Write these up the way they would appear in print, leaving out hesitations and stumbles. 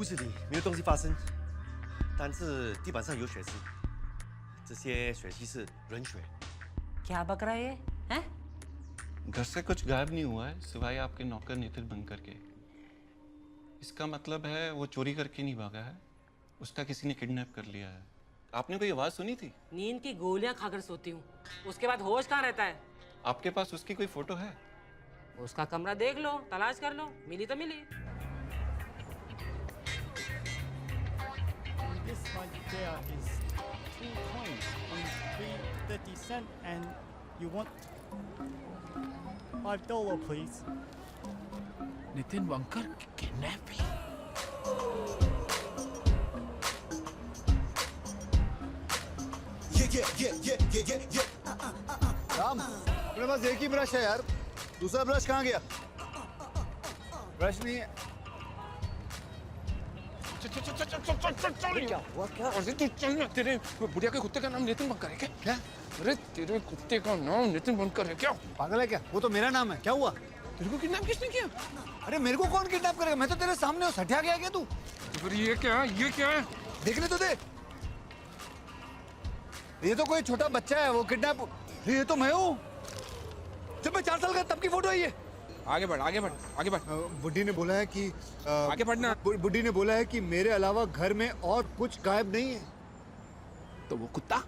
屋子里没有东西发生，但是地板上有血迹，这些血迹是人血。क्या बक रहा है? हैं? घर से कुछ गायब नहीं हुआ है सिवाय आपके नौकर नितिन बनकर के। इसका मतलब है वो चोरी करके नहीं भागा है, उसका किसी ने किडनैप कर लिया है। आपने कोई आवाज सुनी थी? नींद की गोलियां खाकर सोती हूँ, उसके बाद होश कहाँ रहता है? आपके पास उसकी कोई फोटो है? उसका कमरा देख लो, तलाश कर लो, मिली तो मिली। This right there is 2 coins on 3 30 cents, and you want $5, please. Nitin Wankar kidnapping. Ram, अपने पास एक ही ब्रश है यार, दूसरा ब्रश कहाँ गया? ब्रश नहीं है। क्या हुआ क्या? अरे तू चल ना, तेरे बुढ़िया के कुत्ते का नाम नितिन बनकर है क्या? क्या? अरे तेरे कुत्ते का नाम नितिन बनकर है क्या? पागल है क्या? वो तो मेरा नाम है, क्या हुआ? तेरे को किडनैप किसने किया? अरे मेरे को कौन किडनैप करेगा? मैं तो तेरे सामने हूँ, सठिया गया क्या तू? फिर ये क्या है? ये क्या है? देखने तो दे। ये तो कोई छोटा बच्चा है, वो किडनैप। ये तो मैं हूँ, जब मैं 4 साल का तब की फोटो है ये। आगे बढ़, आगे बढ़, आगे बढ़। बुड्ढी ने बोला है कि आगे बढ़ना। बुड्ढी ने बोला है कि मेरे अलावा घर में और कुछ गायब नहीं है। तो वो कुत्ता?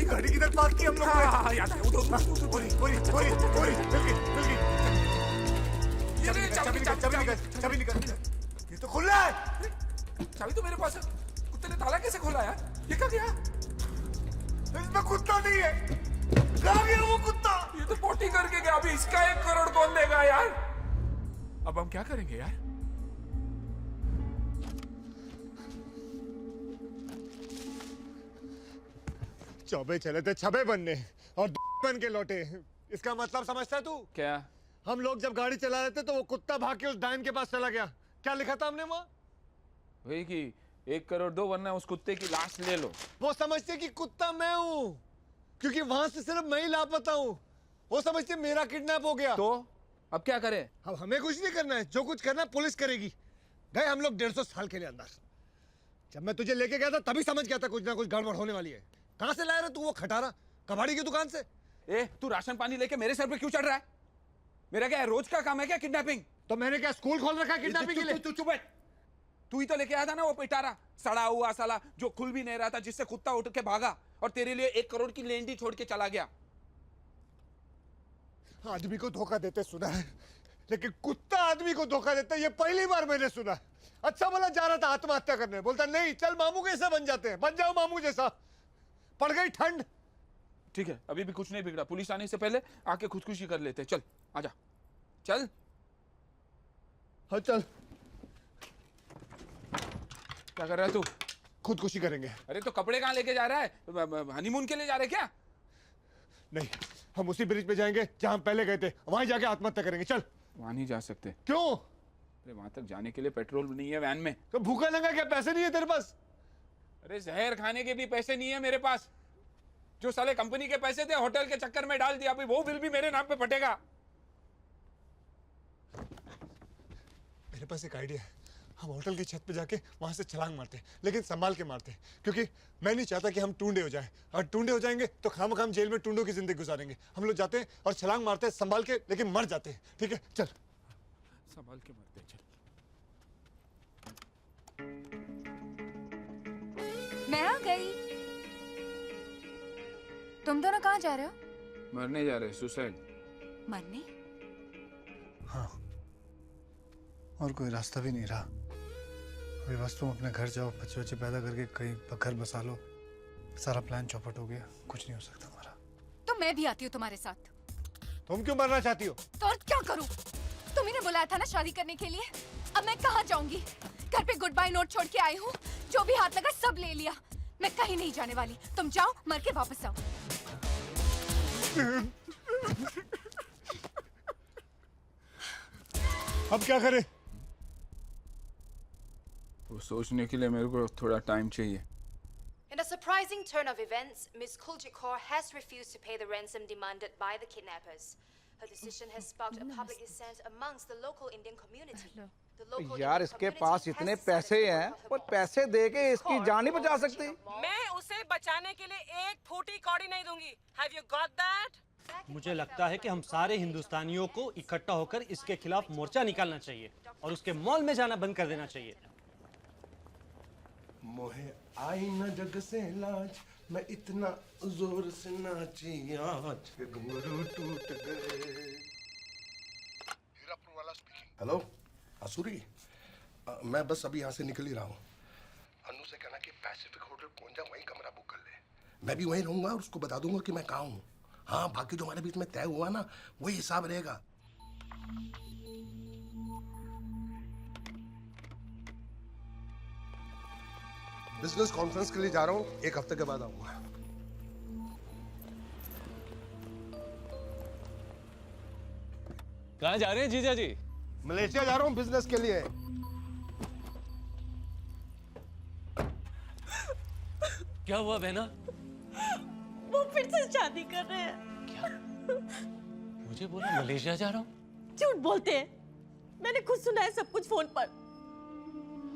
गाड़ी किधर पार्क की हम लोग? चाबी निकाल। ये तो खुला है। चाबी तो मेरे पास है। कुत्ते ने ताला कैसे खोला यार? ये क्या गया? इसमें कुत्ता नहीं है। कहाँ गया वो कुत्ता? ये तो पोटी करके गया। अभी इसका 1 करोड़ कौन देगा यार? अब हम क्या करेंगे यार? चौबे चले थे छबे बनने और बन के लौटे। इसका मतलब समझता है तू? क्या? हम लोग जब गाड़ी चला रहे थे तो वो कुत्ता भाग के उस डायन के पास चला गया। क्या लिखा था हमने वहाँ? वही कि 1 करोड़ दो वरना उस कुत्ते की लाश ले लो। वो समझते कि कुत्ता मैं हूँ, क्योंकि वहां से सिर्फ मैं ही लापता हूँ। वो समझते मेरा किडनैप हो गया। तो अब क्या करें? अब हमें कुछ नहीं करना है, जो कुछ करना है पुलिस करेगी। गए हम लोग 150 साल के लिए अंदर। जब मैं तुझे लेके गया था तभी समझ गया था कुछ ना कुछ गड़बड़ होने वाली है। कहाँ से लाया रहा तू वो खटारा? कबाड़ी की दुकान से। ए, तू राशन पानी लेके मेरे सर पे क्यों चढ़ रहा है? मेरा क्या रोज का काम है क्या किडनैपिंग? तो मैंने क्या स्कूल खोल रखा है किडनैपिंग के लिए? तू चुप बैठ। तू ही तो लेके आया था ना वो पिटारा, सड़ा हुआ साला जो खुल भी नहीं रहा था, जिससे कुत्ता उठ के भागा और तेरे लिए 1 करोड़ की लेंडी छोड़ के चला गया। आदमी को धोखा देते सुना है, लेकिन कुत्ता आदमी को धोखा देता है ये पहली बार मैंने सुना। अच्छा बोला जा रहा था आत्महत्या करने, बोलता नहीं चल मामू कैसे बन जाते हैं, बन जाओ मामू जैसा। पड़ गई ठंड। ठीक है, अभी भी कुछ नहीं बिगड़ा। पुलिस आने से पहले आके खुदकुशी कर लेते। चल आजा, चल। हाँ चल। क्या कर रहा है तू? खुदकुशी करेंगे। अरे तो कपड़े कहाँ लेके जा रहा है? हनीमून के लिए जा रहे क्या? नहीं, हम उसी ब्रिज पे जाएंगे जहां हम पहले गए थे, वहीं जाके आत्महत्या करेंगे। चल। वहां नहीं जा सकते। क्यों? अरे वहां तक जाने के लिए पेट्रोल नहीं है वैन में। तो भूखा लगा क्या? पैसे नहीं है तेरे पास? अरे जहर खाने के भी पैसे नहीं है मेरे पास। जो साले कंपनी के पैसे थे होटल के चक्कर में डाल दिया, अभी वो बिल भी मेरे नाम पे फटेगा। मेरे पास एक आइडिया है। हम होटल की छत पे जाके वहां से छलांग मारते हैं, लेकिन संभाल के मारते हैं, क्योंकि मैं नहीं चाहता कि हम टूंडे हो जाएं। और टूंडे हो जाएंगे तो खामखाम जेल में टूंडों की जिंदगी गुजारेंगे। हम लोग जाते हैं और छलांग मारते हैं संभाल के, लेकिन मर जाते हैं। ठीक है चल। संभाल के मरते हैं, चल। मैं आ गई। तुम दोनों कहाँ जा रहे हो? मरने जा रहे, सुसाइड। मरने? हाँ, और कोई रास्ता भी नहीं रहा। अभी बस तुम अपने घर जाओ, बच्चे बच्चे पैदा करके कहीं घर बसा लो। सारा प्लान चौपट हो गया, कुछ नहीं हो सकता हमारा। तो मैं भी आती हूँ तुम्हारे साथ। तुम क्यों मरना चाहती हो? तो और क्या करूँ? तुम्ही ने बुलाया था ना शादी करने के लिए। अब मैं कहाँ जाऊंगी? घर पे गुड बाय नोट छोड़ के आई हूँ, जो भी हाथ लगा सब ले लिया। मैं कहीं नहीं जाने वाली। तुम जाओ, मर के वापस आओ। अब क्या करें? वो सोचने के लिए मेरे को थोड़ा टाइम चाहिए। In a surprise surprising turn of events, Ms. Kuljikor has refused to pay the ransom demanded by the kidnappers. Her decision has sparked a public dissent amongst the local Indian community. The local यार Indian इसके community pass has इतने decided पैसे to हैं boycott her पर mall. पैसे दे के इसकी जान नहीं बचा सकती। मैं उसे बचाने के लिए एक फूटी कौड़ी नहीं दूंगी। Have you got that? मुझे लगता है कि हम सारे हिंदुस्तानियों को इकट्ठा होकर इसके खिलाफ मोर्चा निकालना चाहिए और उसके मॉल में जाना बंद कर देना चाहिए। मोहे आई न जग से लाज, मैं इतना जोर से नाची आज के घुंघरू टूट गए। हीरापुर वाला स्पीकिंग। हेलो आसुरी, मैं बस अभी यहाँ से निकल ही रहा हूँ। अनु से कहना कि पैसिफिक होटल पहुँच जा, वहीं कमरा बुक कर ले। मैं भी वहीं रहूँगा और उसको बता दूंगा कि मैं कहाँ हूँ। हाँ, बाकी जो हमारे बीच में तय हुआ ना, वही हिसाब रहेगा। बिजनेस कॉन्फ्रेंस के लिए जा रहा हूँ, 1 हफ्ते के बाद आऊंगा। कहाँ जा रहे हैं जीजा जी? मलेशिया जा रहा हूँ बिजनेस के लिए। क्या हुआ बहना? वो फिर से शादी कर रहे हैं। क्या? मुझे बोला मलेशिया जा रहा हूँ। झूठ बोलते हैं, मैंने खुद सुना है सब कुछ फोन पर।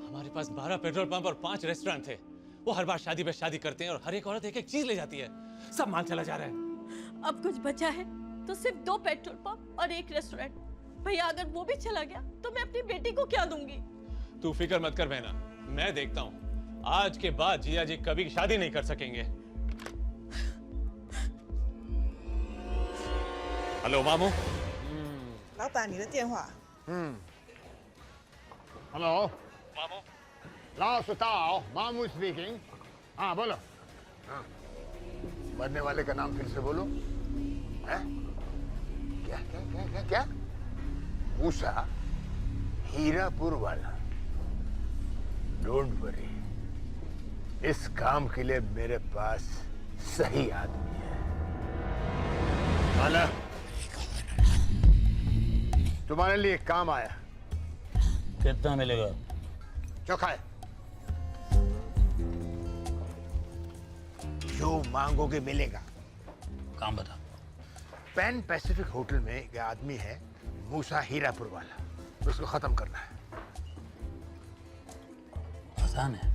हमारे पास 12 पेट्रोल पंप और 5 रेस्टोरेंट थे। वो हर बार शादी पे शादी करते हैं और हर एक औरत एक एक चीज ले जाती है। सब माल चला जा रहा है। अब कुछ बचा है तो सिर्फ 2 पेट्रोल पंप और 1 रेस्टोरेंट। भैया अगर वो भी चला गया तो मैं अपनी बेटी को क्या दूंगी? तू फिक्र मत कर बहना, मैं देखता हूँ। आज के बाद जिया जी कभी शादी नहीं कर सकेंगे। हेलो मामू। 老板，你的电话。हेलो मामू। लाओ सुताओ, मामू स्पीकिंग। हाँ बोलो। हाँ, मरने वाले का नाम फिर से बोलो। हैं? क्या क्या क्या क्या क्या? मूसा हीरापुर वाला। डोंट वरी, इस काम के लिए मेरे पास सही आदमी है। आना, तुम्हारे लिए एक काम आया। कितना मिलेगा? चोखा है। जो मांगोगे मिलेगा। काम बता। पैन पैसिफिक होटल में एक आदमी है मूसा हीरापुर वाला, उसको खत्म करना है। आसान है,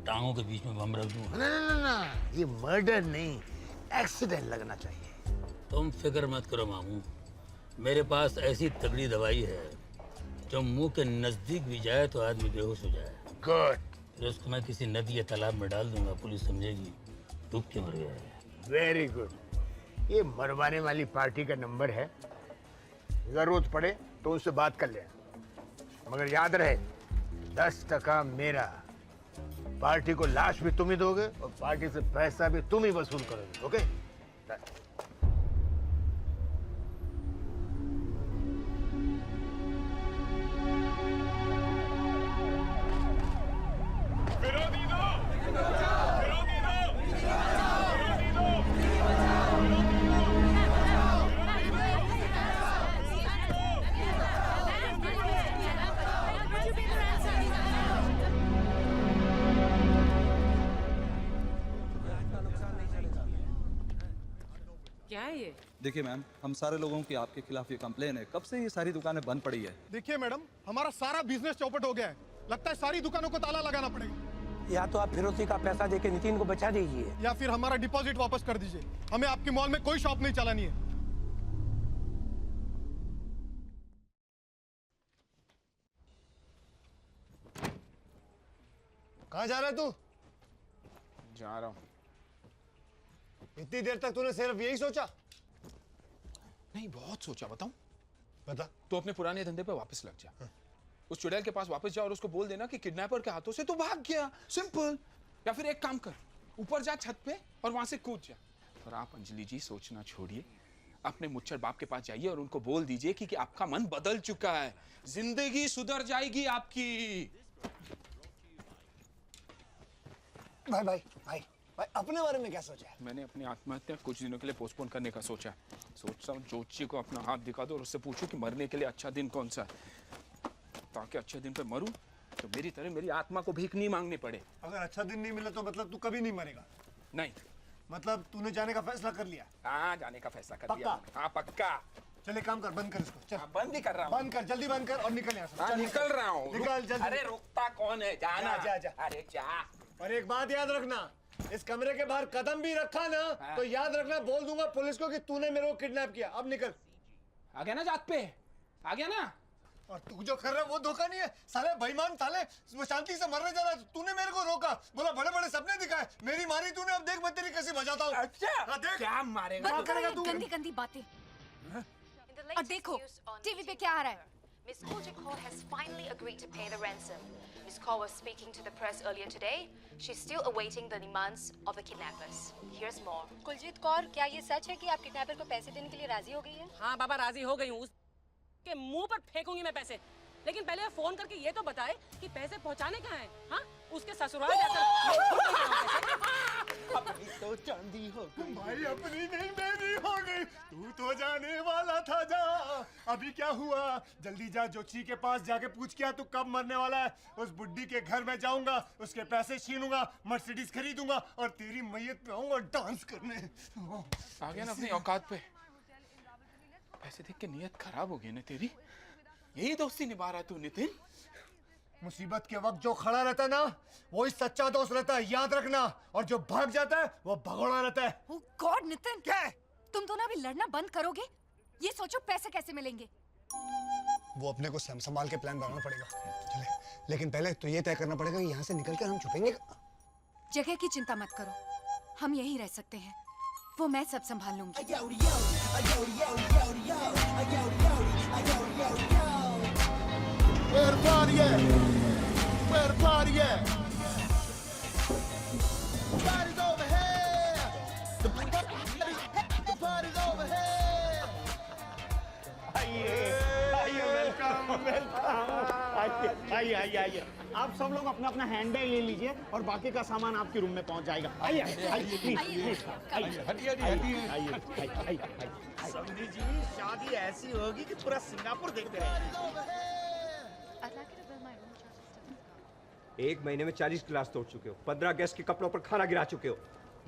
टांगों के बीच में बम रख दूं। ना, ये मर्डर नहीं, एक्सीडेंट लगना चाहिए। तुम फिक्र मत करो मामू, मेरे पास ऐसी तगड़ी दवाई है जो मुंह के नजदीक भी जाए तो आदमी बेहोश हो जाए। गुड। फिर उसको मैं किसी नदी या तालाब में डाल दूंगा, पुलिस समझेगी डूब के मर गया है। Very good. ये मरवाने वाली पार्टी का नंबर है, जरूरत पड़े तो उनसे बात कर ले, मगर याद रहे 10% मेरा। पार्टी को लाश भी तुम ही दोगे और पार्टी से पैसा भी तुम ही वसूल करोगे। ओके? क्या है ये? देखिए मैम, हम सारे लोगों की आपके खिलाफ ये कंप्लेन है। कब से ये सारी दुकानें बंद पड़ी है। देखिए मैडम, हमारा सारा बिजनेस चौपट हो गया है। लगता है सारी दुकानों को ताला लगाना पड़ेगा। या तो आप फिरोजी का पैसा देके नितिन को बचा दीजिए, या फिर हमारा डिपॉजिट वापस कर दीजिए। हमें आपके मॉल में कोई शॉप नहीं चलानी है। कहाँ जा रहा है तू? जा रहा हूँ। इतनी देर तक तूने सिर्फ यही सोचा? नहीं, बहुत सोचा। बताऊं? बता। तो अपने पुराने धंधे पे वापस लग जा। उस चुड़ैल के पास वापस जा और उसको बोल देना कि किडनैपर के हाथों से तू भाग गया। सिंपल। या फिर एक काम कर, ऊपर जा छत पे और वहां से कूद जा। और आप अंजलि जी सोचना छोड़िए, अपने मुच्छर बाप के पास जाइए और उनको बोल दीजिए कि आपका मन बदल चुका है, जिंदगी सुधर जाएगी आपकी। भाई भाई भाई भाई, अपने बारे में क्या सोचा है? मैंने अपनी आत्महत्या कुछ दिनों के लिए पोस्टपोन करने का सोचा है। सोच रहा हूँ ज्योतिषी को अपना हाथ दिखा दो और उससे पूछूं कि मरने के लिए अच्छा दिन कौन सा है, ताकि अच्छे दिन पे मरूं तो मेरी तरह मेरी आत्मा को भीख नहीं मांगनी पड़े। अगर अच्छा दिन नहीं मिला तो मतलब तू कभी नहीं मरेगा? नहीं। मतलब तूने जाने का फैसला कर लिया? हाँ, जाने का फैसला कर लिया। हाँ, पक्का। चल एक काम कर, बंद कर इसको। चल बंद ही कर रहा हूँ। बंद कर, जल्दी बंद कर और निकल यहाँ से। हाँ, निकल रहा हूँ। निकल जल्दी। अरे रुकता कौन है? जाना। जा जा। अरे जा। और एक बात याद रखना, इस कमरे के बाहर कदम भी रखा ना तो याद रखना, बोल दूंगा पुलिस को कि तूने मेरे को किडनैप किया। अब निकल। आ गया ना जात पे? आ गया ना? और तू जो कर रहा है वो धोखा नहीं है साले बेईमान साले, वो शांति से मरने जा रहा है, तूने मेरे को रोका, बोला बड़े बड़े सपने दिखाए, मेरी मारी तूने, अब देख मैं तेरी कैसे बजाता हूँ। अच्छा क्या मारेगा? बंद करेगा तू? गंदी गंदी बातें। और देखो टीवी पे क्या आ रहा है। Miss Kuljit Kaur has finally agreed to pay the ransom. Miss Kaur was speaking to the press earlier today. She's still awaiting the demands of the kidnappers. Here's more. Kuljeet Kaur, क्या ये सच है कि आप किडनैपर को पैसे देने के लिए राजी हो गई हैं? हाँ बाबा, राजी हो गई हूँ। उसके मुंह पर फेंकूंगी मैं पैसे, लेकिन पहले फोन करके ये तो बताए कि पैसे पहुँचाने कहाँ हैं? हाँ, उसके ससुराल जाकर। अपनी तो चांदी हो गई भाई, अपनी नहीं मेरी हो गई, तू तो जाने वाला था जा। अभी क्या हुआ? जल्दी जा जोशी के पास जाके पूछ क्या तू कब मरने वाला है। उस बुड्ढी के घर में जाऊंगा, उसके पैसे छीनूंगा, मर्सिडीज खरीदूंगा और तेरी मैयत पे आऊंगा डांस करने। आ गया ना अपनी औकात पे। पैसे देख के नियत खराब हो गई ना तेरी। यही दोस्ती निभा रहा तू नितिन? मुसीबत के वक्त जो खड़ा रहता है ना वही सच्चा दोस्त रहता है, याद रखना। और जो भाग जाता है वो भगोड़ा रहता है। Oh God, नितिन क्या है? तुम दोनों अभी लड़ना बंद करोगे? ये सोचो पैसे कैसे मिलेंगे। वो अपने को संभाल के प्लान बनाना पड़ेगा। चले, लेकिन पहले तो ये तय करना पड़ेगा कि यहाँ से निकलकर हम छुपेंगे। जगह की चिंता मत करो, हम यहीं रह सकते हैं, वो मैं सब संभाल लूंगी। Where the party at? Where the party at? The party's over here. The party's over here. आइए, वेलकम वेलकम। आइए। आप सब लोग अपना अपना हैंड बैग ले लीजिए और बाकी का सामान आपके रूम में पहुंच जाएगा। आइए प्लीज। आइए। समझी जी, शादी ऐसी होगी कि पूरा सिंगापुर देखते रहेंगे। एक महीने में 40 गिलास तोड़ चुके हो, 15 गेस्ट के कपड़ों पर खाना गिरा चुके हो।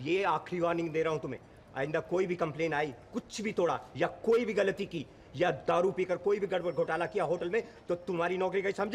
ये आखिरी वार्निंग दे रहा हूं तुम्हें, आइंदा कोई भी कंप्लेन आई, कुछ भी तोड़ा या कोई भी गलती की या दारू पीकर कोई भी गड़बड़ घोटाला किया होटल में तो तुम्हारी नौकरी गई, समझे?